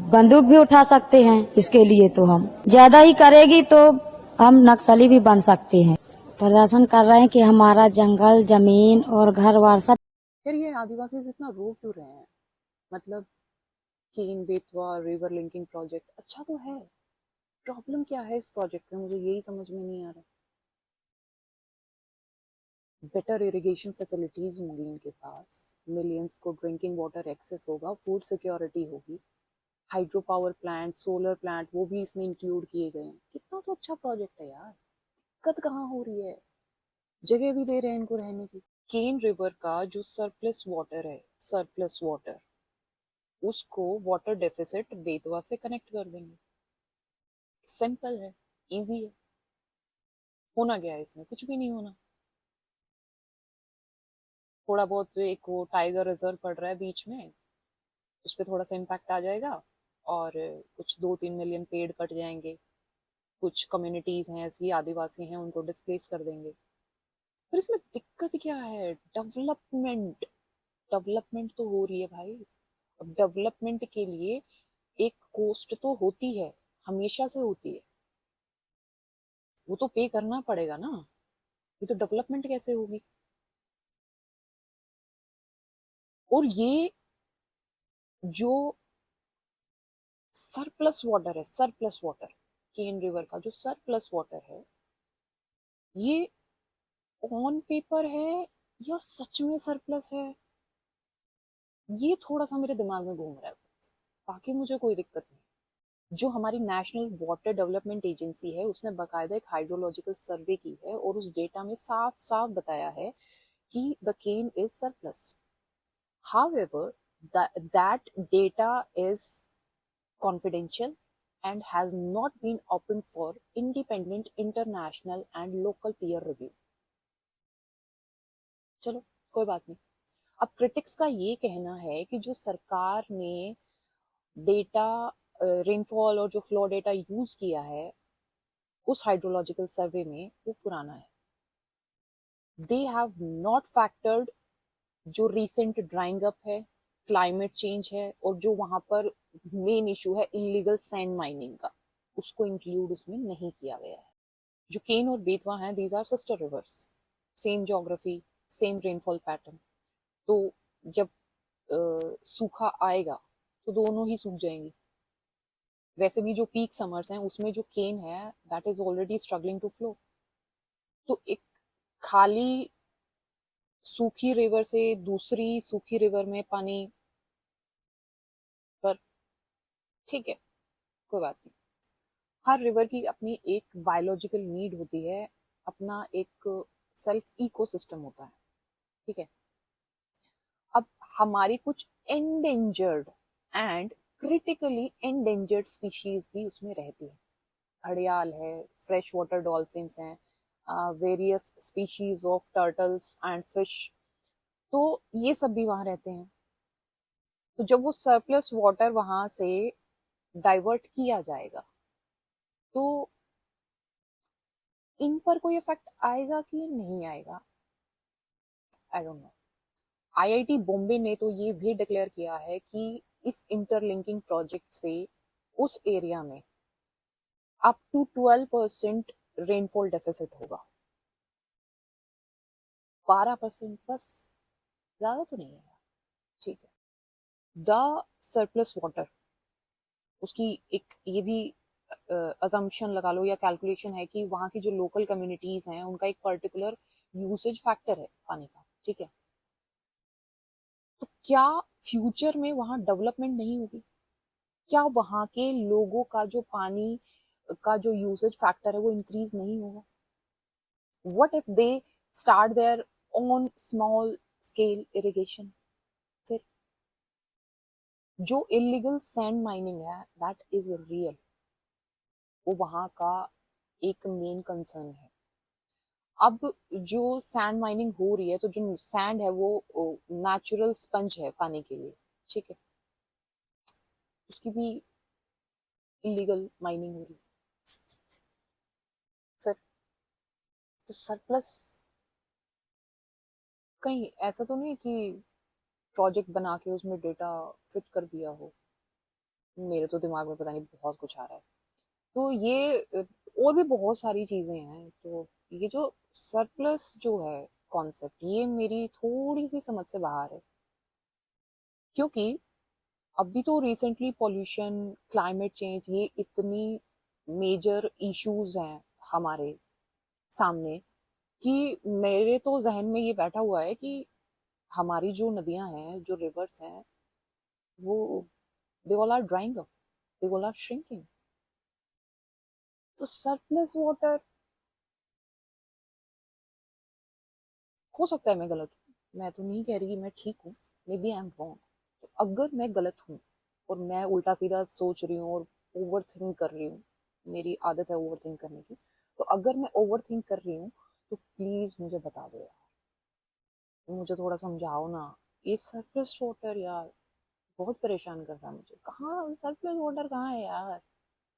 बंदूक भी उठा सकते हैं। इसके लिए तो हम ज्यादा ही करेगी तो हम नक्सली भी बन सकते हैं। प्रदर्शन कर रहे हैं कि हमारा जंगल, जमीन और घर बार सब। फिर ये आदिवासी इतना रो क्यों रहे हैं? मतलब Ken Betwa river linking project अच्छा तो है, प्रॉब्लम क्या है इस प्रोजेक्ट में, मुझे यही समझ में नहीं आ रहा। बेटर इरिगेशन फैसिलिटीज होंगी इनके पास, मिलियंस को ड्रिंकिंग वाटर एक्सेस होगा, फूड सिक्योरिटी होगी, hydro power plant, solar plant वो भी इसमें इंक्लूड किए गए हैं। कितना तो अच्छा प्रोजेक्ट है यार, दिक्कत कहाँ हो रही है? जगह भी दे रहे हैं इनको रहने की। केन रिवर का जो सरप्लस वाटर है, सरप्लस वाटर, उसको वाटर डेफिसिट बेतवा से कनेक्ट कर देंगे। सिंपल है, इजी है। होना क्या है इसमें? कुछ भी नहीं होना। थोड़ा बहुत एक वो टाइगर रिजर्व पड़ रहा है बीच में, उस पर थोड़ा सा इम्पैक्ट आ जाएगा और कुछ 2-3 मिलियन पेड़ कट जाएंगे, कुछ कम्युनिटीज हैं ऐसी आदिवासी हैं उनको डिस्प्लेस कर देंगे। पर इसमें दिक्कत क्या है? डेवलपमेंट। डेवलपमेंट तो हो रही है भाई। अब डेवलपमेंट के लिए एक कॉस्ट तो होती है, हमेशा से होती है, वो तो पे करना पड़ेगा ना। ये तो डेवलपमेंट कैसे होगी? और ये जो सरप्लस वाटर है, सरप्लस वाटर, केन रिवर का जो सरप्लस वाटर है, ये ऑन पेपर है या सच में सरप्लस है, ये थोड़ा सा मेरे दिमाग में घूम रहा है बस। बाकी मुझे कोई दिक्कत नहीं। जो हमारी नेशनल वाटर डेवलपमेंट एजेंसी है उसने बाकायदा एक हाइड्रोलॉजिकल सर्वे की है और उस डेटा में साफ साफ बताया है कि the Ken is surplus. However, that data is confidential and has not been opened for independent international and local peer review. चलो कोई बात नहीं। अब क्रिटिक्स का ये कहना है कि जो सरकार ने डेटा, रेनफॉल और जो फ्लो डेटा यूज किया है उस हाइड्रोलॉजिकल सर्वे में वो पुराना है। दे हैव नॉट फैक्टर्ड जो रिसेंट ड्राइंग अप है, क्लाइमेट चेंज है और जो वहां पर मेन इशू है इलीगल सैंड माइनिंग का, उसको इंक्लूड उसमें नहीं किया गया है। जो केन और बेतवा हैं, these are sister rivers, same geography, same rainfall pattern. तो जब सूखा आएगा तो दोनों ही सूख जाएंगी। वैसे भी जो पीक समर्स हैं उसमें जो केन है that is already struggling to flow. तो एक खाली सूखी रिवर से दूसरी सूखी रिवर में पानी, पर ठीक है कोई बात नहीं। हर रिवर की अपनी एक बायोलॉजिकल नीड होती है, अपना एक सेल्फ इकोसिस्टम होता है, ठीक है। अब हमारी कुछ endangered and critically endangered species भी उसमें रहती है। घड़ियाल है, फ्रेश वाटर डॉल्फिन्स हैं, various species of turtles and fish, तो ये सब भी वहां रहते हैं। तो जब वो सरप्लस वाटर वहां से डाइवर्ट किया जाएगा तो इन पर कोई इफेक्ट आएगा कि नहीं आएगा, I don't know. IIT Bombay ने तो ये भी डिक्लेयर किया है कि इस इंटरलिंकिंग प्रोजेक्ट से उस एरिया में अप टू 12% रेनफॉल डेफिसिट होगा। 12% बस, ज्यादा तो नहीं है, ठीक है। द सरप्लस वाटर, उसकी एक ये भी अजम्पशन लगा लो या कैलकुलेशन है कि वहां की जो लोकल कम्युनिटीज हैं उनका एक पर्टिकुलर यूसेज फैक्टर है पानी का, ठीक है। तो क्या फ्यूचर में वहां डेवलपमेंट नहीं होगी? क्या वहां के लोगों का जो पानी का जो यूसेज फैक्टर है वो इंक्रीज नहीं होगा? What if they start there on small scale irrigation? फिर जो इलीगल सैंड माइनिंग है दैट इज रियल, वो वहां का एक मेन कंसर्न है। अब जो सैंड माइनिंग हो रही है तो जो सैंड है वो नेचुरल स्पंज है पानी के लिए, ठीक है, उसकी भी इलीगल माइनिंग हो रही है। फिर तो सरप्लस, कहीं ऐसा तो नहीं कि प्रोजेक्ट बना के उसमें डेटा फिट कर दिया हो, मेरे तो दिमाग में पता नहीं बहुत कुछ आ रहा है। तो ये और भी बहुत सारी चीजें हैं। तो ये जो सरप्लस जो है कॉन्सेप्ट, ये मेरी थोड़ी सी समझ से बाहर है, क्योंकि अभी तो रिसेंटली पॉल्यूशन, क्लाइमेट चेंज, ये इतनी मेजर इश्यूज हैं हमारे सामने कि मेरे तो जहन में ये बैठा हुआ है कि हमारी जो नदियां हैं, जो रिवर्स हैं, वो they all are drying up, they all are shrinking. तो सरप्लस वाटर, हो सकता है मैं गलत हूँ, मैं तो नहीं कह रही कि मैं ठीक हूँ, maybe I am wrong. तो अगर मैं गलत हूँ और मैं उल्टा सीधा सोच रही हूँ और ओवर थिंक कर रही हूँ, मेरी आदत है ओवर थिंक करने की, तो अगर मैं ओवर थिंक कर रही हूँ तो प्लीज मुझे बता दो यार, मुझे थोड़ा समझाओ ना। ये सरप्लस वाटर यार बहुत परेशान कर रहा है मुझे। कहाँ सरप्लस वाटर कहाँ है यार?